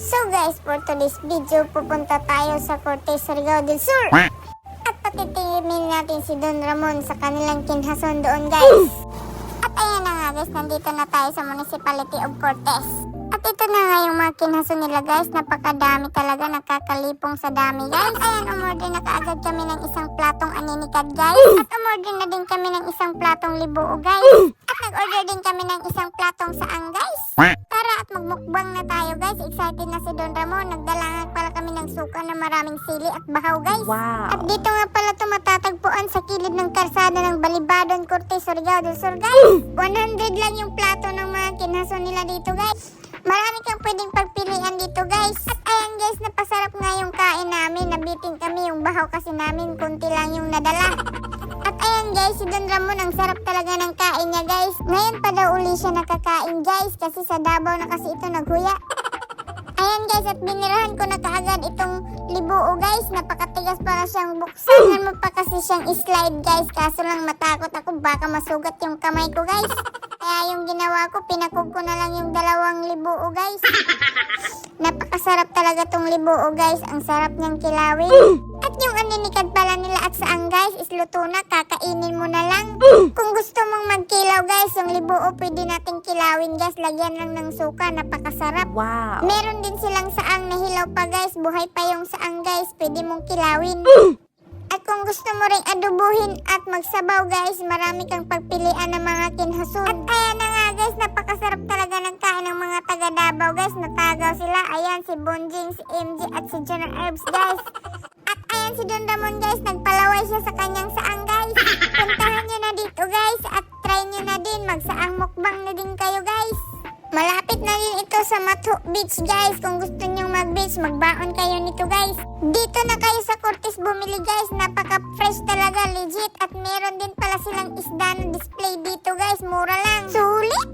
So guys, for today's video, pupunta tayo sa Cortes, Surigao del Sur. At patitimin natin si Don Ramon sa kanilang kinhason doon guys. At ayan na nga guys, nandito na tayo sa Municipality of Cortes. At ito na nga yung mga kinhason nila guys, napakadami talaga, nakakalipong sa dami guys. At ayan, umorder na kaagad kami ng isang platong aninikad guys. At umorder na din kami ng isang platong libuo guys. At nag-order din kami ng isang platong saang guys. Tara at magmukbang na tayo guys. Excited na si Don Ramon. Nagdalangan pala kami ng suka na maraming sili at bahaw guys. Wow. At dito nga pala ito matatagpuan sa kilid ng karsada ng Balibadon, Cortes, Surigao del Sur guys. 100 lang yung plato ng mga kinhason nila dito guys. Marami kang pwedeng pagpilian dito guys. At ayan guys, napasarap nga yung kain namin. Nabiting kami yung bahaw kasi namin konti lang yung nadala. At ayan guys, si Don Ramon ang sarap talaga ng kain niya guys. Ngayon pa daw uli siya nakakain guys kasi sa Davao na kasi ito naghuya. Ayan guys, at binirahan ko na kaagad itong libuo guys. Napakatigas para siyang buksan. Mo pa kasi siyang slide guys. Kaso lang matakot ako baka masugat yung kamay ko guys. Kaya yung ginawa ko, pinakog ko na lang yung 2 libuo guys. Napakasarap talaga tong libuo guys. Ang sarap niyang kilawin. At yung aninikad pala nila at saang guys is luto na, kakainin mo na lang. Kung gusto mong magkilaw guys, yung libuo pwede nating kilawin guys. Lagyan lang ng suka, napakasarap. Wow. Meron din silang saang na hilaw pa guys. Buhay pa yung saang guys, pwede mong kilawin. At kung gusto mo ring adobuhin at magsabaw guys, marami kang pagpilian ng mga kinhason. At ayan na nga guys, napakasarap talaga ng kain ng mga taga Davao guys. Natagaw sila, ayan si Bonjing, si MJ at si General Herbs guys. At ayan si Don Ramon guys, nagpalaway siya sa kanyang saang guys. Puntahan nyo na dito guys at try nyo na din, magsaang mukbang na din kayo guys. Malapit na din ito sa Matho Beach guys. Kung gusto nyong mag-beach, magbaon kayo nito guys. Dito na kayo sa Cortes bumili guys. Napaka-fresh talaga, legit. At meron din pala silang isda na display dito guys. Mura lang. Sulit!